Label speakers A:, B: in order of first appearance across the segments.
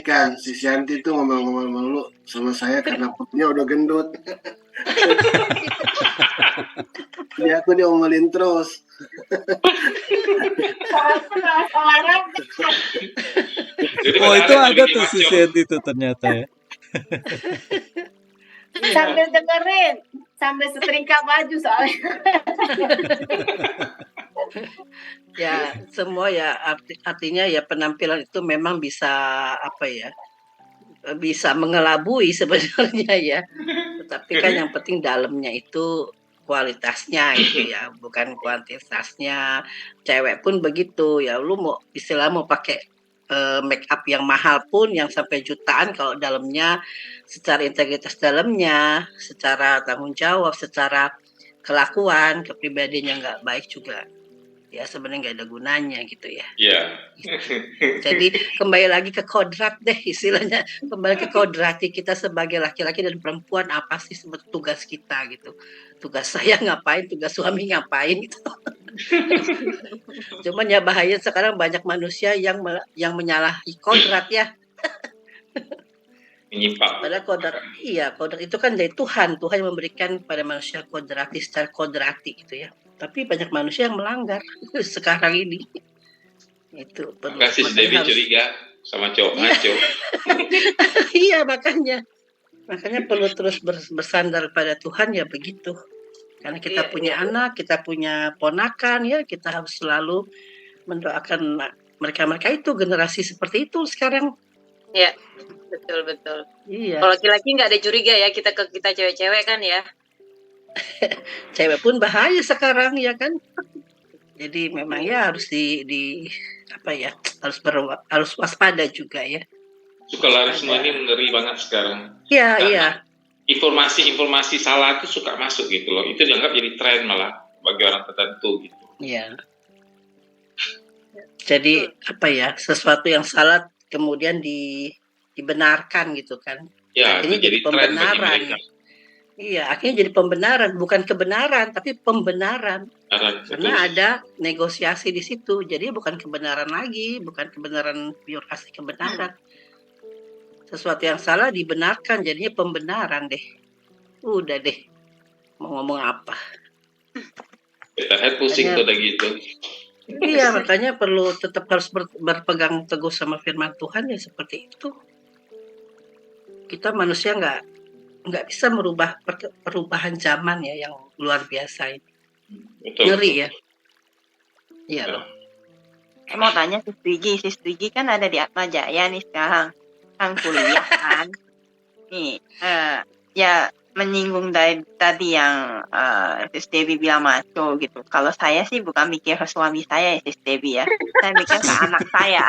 A: kan, si Shanti tuh ngomel-ngomel mulu sama saya karena perutnya udah gendut. Jadi aku diomelin terus.
B: Olahraga.
C: Oh, itu ada tuh si Sandy itu ternyata ya.
B: Sambil dengerin, sambil setrika baju soalnya.
D: Ya, semua ya artinya ya penampilan itu memang bisa apa ya? Bisa mengelabui sebenarnya ya. Tetapi kan yang penting dalamnya itu kualitasnya itu ya, bukan kuantitasnya. Cewek pun begitu ya, lu mau istilah mau pakai make up yang mahal pun yang sampai jutaan kalau dalamnya secara integritas dalamnya, secara tanggung jawab, secara kelakuan, kepribadiannya nggak baik juga. Ya sebenarnya nggak ada gunanya gitu ya.
E: Iya.
D: Jadi kembali lagi ke kodrat deh istilahnya, kembali ke kodrati kita sebagai laki-laki dan perempuan apa sih sebetulnya tugas kita gitu. Tugas saya ngapain, tugas suami ngapain gitu. Cuman ya bahaya sekarang banyak manusia yang menyalahi kodrat ya.
E: Menyimpang.
D: Padahal kodrat itu kan dari Tuhan yang memberikan pada manusia kodrati secara kodrati gitu ya. Tapi banyak manusia yang melanggar sekarang ini. Itu perlu.
E: Makasih si Debbie curiga sama cowok ngaco.
D: Iya makanya perlu terus bersandar pada Tuhan ya begitu. Karena kita punya anak, kita punya ponakan ya, kita harus selalu mendoakan mereka itu generasi seperti itu sekarang.
F: Ya, betul.
D: Iya.
F: Kalau laki-laki nggak ada curiga ya, kita cewek-cewek kan ya.
D: Cewek pun bahaya sekarang ya kan. Jadi memang ya harus harus waspada juga ya.
E: Sukalarisme ini mengeri banget sekarang.
D: Iya.
E: Informasi salah itu suka masuk gitu loh. Itu dianggap jadi tren malah bagi orang tertentu gitu.
D: Iya. Jadi sesuatu yang salah kemudian dibenarkan gitu kan.
E: Ya,
D: akhirnya jadi pembenaran. Iya, akhirnya jadi pembenaran, bukan kebenaran tapi pembenaran. Karena ada negosiasi di situ. Jadi bukan kebenaran lagi, bukan kebenaran pure asli kebenaran. Sesuatu yang salah dibenarkan, jadinya pembenaran deh. Udah deh. Mau ngomong apa?
E: Kita pusing tuh udah gitu.
D: Iya, makanya perlu tetap harus berpegang teguh sama firman Tuhan ya seperti itu. Kita manusia nggak bisa merubah perubahan zaman ya yang luar biasa ini.
E: Betul.
D: Ngeri ya. Iya loh.
F: Saya mau tanya Sis Twiggy kan ada di Atma Jaya nih sekarang, kan kuliah kan. Nih, ya menyinggung dari tadi yang Sis Debbie bilang maco gitu. Kalau saya sih bukan mikir ke suami saya ya Sis Debbie ya. Saya mikir ke anak saya.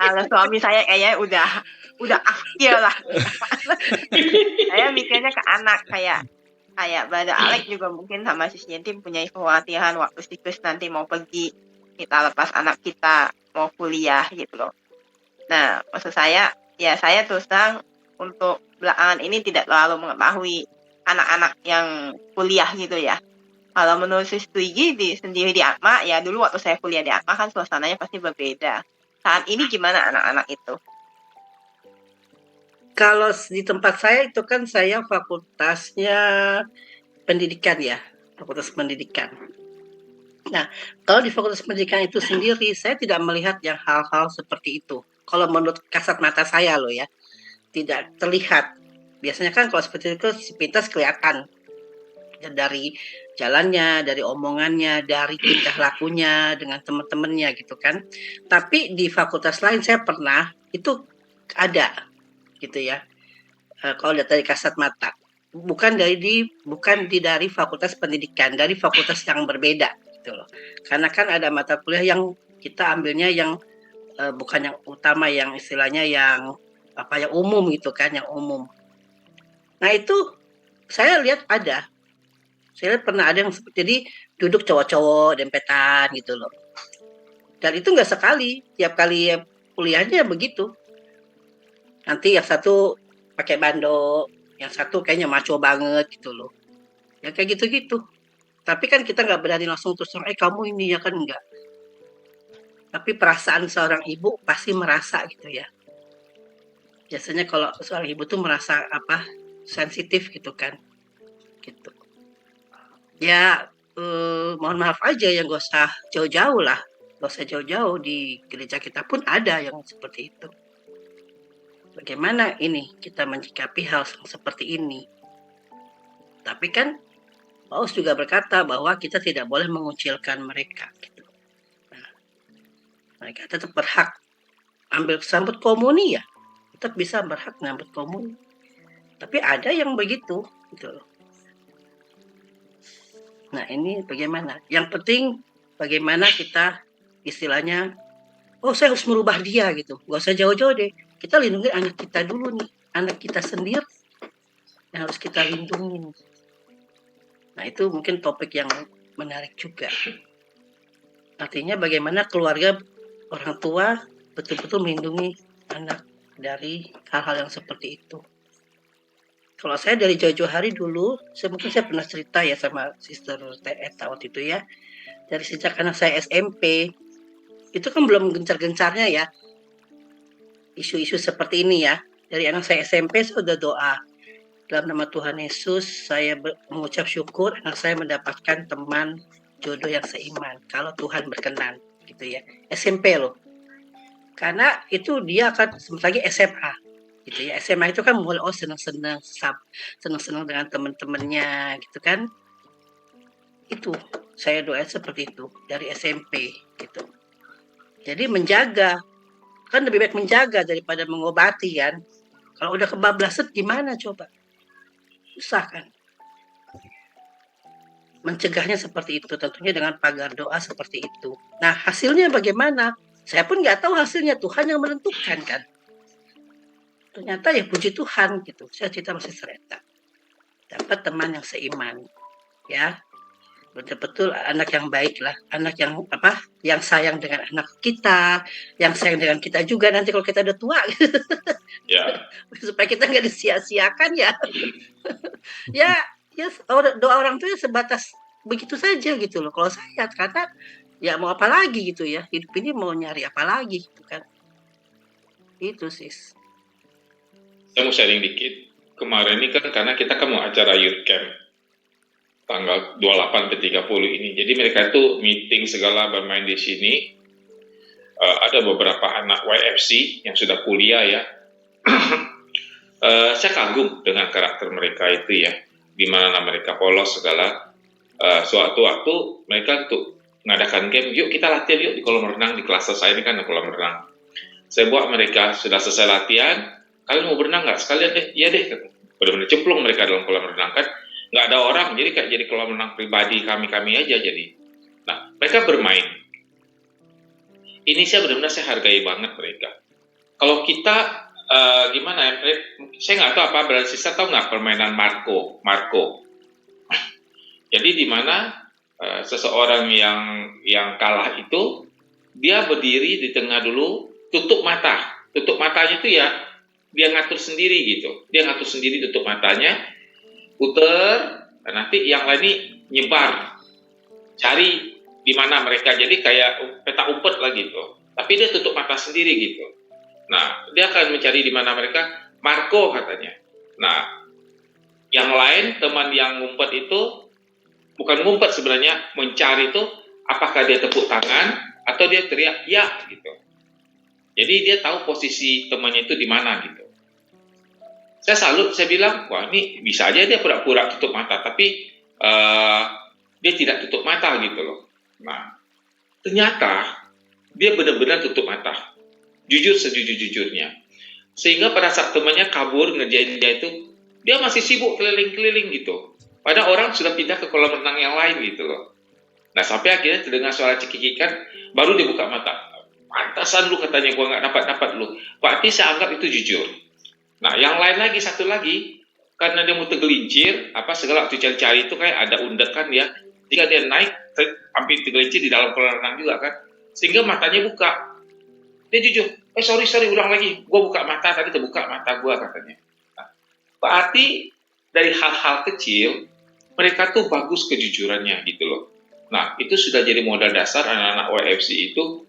F: Kalau suami saya kayaknya udah akhir lah. Saya mikirnya ke anak kayak Brother Alex juga mungkin sama Sis Yenti punya kekhawatiran waktu siklus nanti mau pergi, kita lepas anak kita mau kuliah gitu loh. Nah, maksud saya saya terus terang untuk belakangan ini tidak terlalu mengetahui anak-anak yang kuliah gitu ya. Kalau menurut Sis Twiggy sendiri di Atma, ya dulu waktu saya kuliah di Atma kan suasananya pasti berbeda. Saat ini gimana anak-anak itu?
D: Kalau di tempat saya itu kan saya fakultasnya pendidikan ya, fakultas pendidikan. Nah, kalau di fakultas pendidikan itu sendiri, saya tidak melihat yang hal-hal seperti itu. Kalau menurut kasat mata saya loh ya, tidak terlihat. Biasanya kan kalau seperti itu sepintas kelihatan. Dari jalannya, dari omongannya, dari tingkah lakunya dengan teman-temannya gitu kan. Tapi di fakultas lain saya pernah itu ada gitu ya. Kalau lihat dari kasat mata, bukan dari fakultas pendidikan, dari fakultas yang berbeda gitu loh. Karena kan ada mata kuliah yang kita ambilnya yang bukan yang utama, yang istilahnya yang umum gitu kan, yang umum. Nah itu saya lihat ada. Saya lihat pernah ada yang jadi duduk cowok-cowok dempetan gitu loh. Dan itu nggak sekali, tiap kali kuliahnya begitu. Nanti yang satu pakai bando, yang satu kayaknya maco banget gitu loh. Ya kayak gitu-gitu. Tapi kan kita nggak berani langsung terus kamu ini ya kan enggak. Tapi perasaan seorang ibu pasti merasa gitu ya. Biasanya kalau seorang ibu tuh merasa sensitif gitu kan, gitu. Ya mohon maaf aja ya nggak usah jauh-jauh lah, nggak usah jauh-jauh di gereja kita pun ada yang seperti itu. Bagaimana ini kita menyikapi hal yang seperti ini? Tapi kan Paulus juga berkata bahwa kita tidak boleh mengucilkan mereka. Gitu. Nah, mereka tetap berhak ambil sambut komuni ya, tetap bisa berhak menyambut komuni. Tapi ada yang begitu, gitu loh. Nah ini bagaimana? Yang penting bagaimana kita istilahnya, saya harus merubah dia gitu. Gak usah jauh-jauh deh. Kita lindungi anak kita dulu nih, anak kita sendiri yang harus kita lindungi. Nah itu mungkin topik yang menarik juga. Artinya bagaimana keluarga orang tua betul-betul melindungi anak dari hal-hal yang seperti itu. Kalau saya dari jauh-jauh hari dulu, mungkin saya pernah cerita ya sama Sister Eta waktu itu ya. Dari sejak anak saya SMP, itu kan belum gencar-gencarnya ya. Isu-isu seperti ini ya. Dari anak saya SMP, saya sudah doa. Dalam nama Tuhan Yesus, saya mengucap syukur anak saya mendapatkan teman jodoh yang seiman. Kalau Tuhan berkenan, gitu ya. SMP loh. Karena itu dia akan sebentar lagi SMA. Gitu ya. SMA itu kan mulai senang-senang dengan teman-temannya gitu kan. Itu saya doa seperti itu dari SMP gitu. Jadi menjaga, kan lebih baik menjaga daripada mengobati kan. Kalau udah kebablasan gimana coba? Susah kan. Mencegahnya seperti itu, tentunya dengan pagar doa seperti itu. Nah hasilnya bagaimana? Saya pun nggak tahu hasilnya, Tuhan yang menentukan kan. Ternyata ya puji Tuhan gitu. Saya cerita masih Sereta. Dapat teman yang seiman. Ya. Betul-betul anak yang baik lah. Anak yang yang sayang dengan anak kita, yang sayang dengan kita juga nanti kalau kita udah tua.
E: Ya.
D: Supaya kita nggak disia-siakan ya. ya doa orang tua sebatas begitu saja gitu loh. Kalau saya kata ya mau apa lagi gitu ya. Hidup ini mau nyari apa lagi gitu kan. Itu sis.
E: Saya mau sharing dikit. Kemarin ini kan karena kita kan mau acara youth camp tanggal 28 ke 30 ini. Jadi mereka itu meeting segala bermain di sini. Ada beberapa anak YFC yang sudah kuliah ya. Saya kagum dengan karakter mereka itu ya. Di mana mereka polos segala. Suatu waktu mereka untuk mengadakan game, yuk kita latihan yuk di kolam renang di kelas saya ini kan ada kolam renang. Saya buat mereka sudah selesai latihan. Kalian mau berenang nggak? Sekalian deh, iya deh. Benar-benar cemplung mereka dalam kolam renang kan. Nggak ada orang, jadi kayak jadi kolam renang pribadi kami aja jadi. Nah, mereka bermain. Ini saya benar-benar saya hargai banget mereka. Kalau kita gimana ya? Saya nggak tahu apa berarti saya tahu nggak permainan Marco. Jadi di mana seseorang yang kalah itu dia berdiri di tengah dulu, tutup mata. Tutup matanya itu ya dia ngatur sendiri gitu. Dia ngatur sendiri tutup matanya, puter, dan nanti yang lain ini nyebar. Cari di mana mereka. Jadi kayak peta umpet lah gitu. Tapi dia tutup mata sendiri gitu. Nah, dia akan mencari di mana mereka. Marco katanya. Nah, yang lain teman yang ngumpet itu bukan ngumpet sebenarnya, mencari itu apakah dia tepuk tangan atau dia teriak ya gitu. Jadi dia tahu posisi temannya itu di mana gitu. Saya salut, saya bilang, wah ini bisa aja dia pura-pura tutup mata, tapi dia tidak tutup mata gitu loh. Nah, ternyata dia benar-benar tutup mata. Jujur sejujur-jujurnya. Sehingga pada saat temannya kabur ngerjain dia itu, dia masih sibuk keliling-keliling gitu. Padahal orang sudah pindah ke kolam renang yang lain gitu loh. Nah, sampai akhirnya terdengar suara cekikikan, baru dia buka mata. Pantasan lu katanya, gua nggak dapat lu. Berarti saya anggap itu jujur. Nah, yang lain lagi, satu lagi, karena dia mau tergelincir, segala waktu cari-cari itu kayak ada undekan ya, jika dia naik, hampir tergelincir di dalam kolam renang juga kan, sehingga matanya buka. Dia jujur, sorry, ulang lagi, gue buka mata, tadi terbuka mata gue katanya. Nah, berarti dari hal-hal kecil, mereka tuh bagus kejujurannya gitu loh. Nah, itu sudah jadi modal dasar anak-anak YFC itu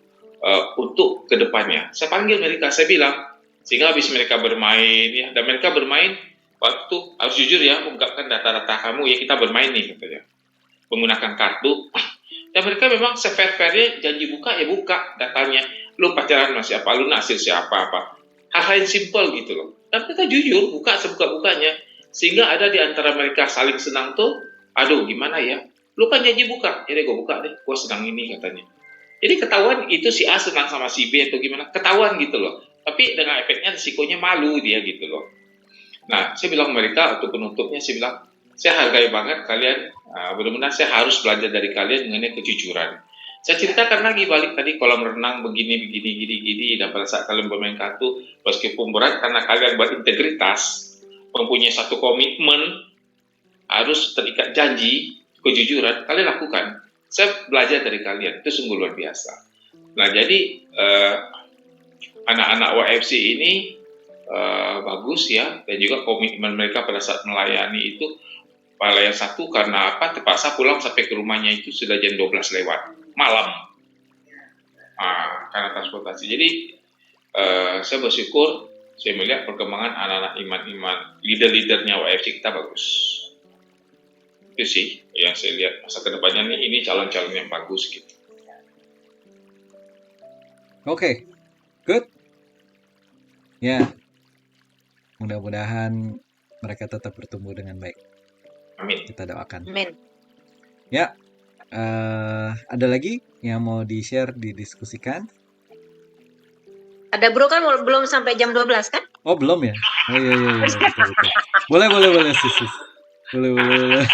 E: untuk kedepannya. Saya panggil mereka, saya bilang, Sehingga habis mereka bermain, ya, dan mereka bermain waktu harus jujur ya, ungkapkan data-data kamu ya, kita bermain nih katanya, menggunakan kartu. Dan mereka memang sefair-fairnya janji buka ya buka datanya. Lu pacaran sama siapa, lu naksir siapa apa. Hal-hal yang simpel gitu loh. Dan mereka jujur buka sebuka-bukanya. Sehingga ada di antara mereka saling senang tuh, aduh gimana ya, lu kan janji buka, ya deh gue buka deh, gue senang ini katanya. Jadi ketahuan itu si A senang sama si B atau gimana, ketahuan gitu loh. Tapi dengan efeknya risikonya malu dia gitu loh. Nah, saya bilang mereka untuk penutupnya, saya bilang, saya hargai banget kalian, benar-benar saya harus belajar dari kalian mengenai kejujuran. Saya ceritakan lagi balik tadi kolam renang begini, dan pada saat kalian bermain kartu, meskipun berat karena kalian berintegritas, mempunyai satu komitmen, harus terikat janji, kejujuran, kalian lakukan. Saya belajar dari kalian, itu sungguh luar biasa. Nah, jadi anak-anak YFC ini bagus ya, dan juga komitmen mereka pada saat melayani itu, yang satu karena apa, terpaksa pulang sampai ke rumahnya itu sudah jam 12 lewat, malam, karena transportasi. Jadi saya bersyukur, saya melihat perkembangan anak-anak iman-iman, leader-leadernya YFC kita bagus. Itu sih yang saya lihat masa kedepannya nih, ini calon-calon yang bagus gitu.
C: Oke, good. Ya, mudah-mudahan mereka tetap bertumbuh dengan baik.
E: Amin.
C: Kita doakan.
B: Amin.
C: Ya, ada lagi yang mau di-share, didiskusikan?
B: Ada bro kan belum sampai jam 12 kan?
C: Oh, belum ya? Oh iya, betul. Boleh, sis. Boleh.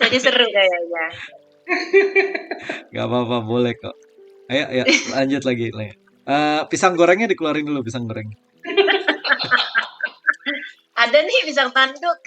B: Jadi seru kayaknya.
C: Gak apa-apa, boleh kok. Ayo, lanjut lagi. Pisang gorengnya dikeluarin dulu, pisang goreng.
B: Ada nih pisang tanduk.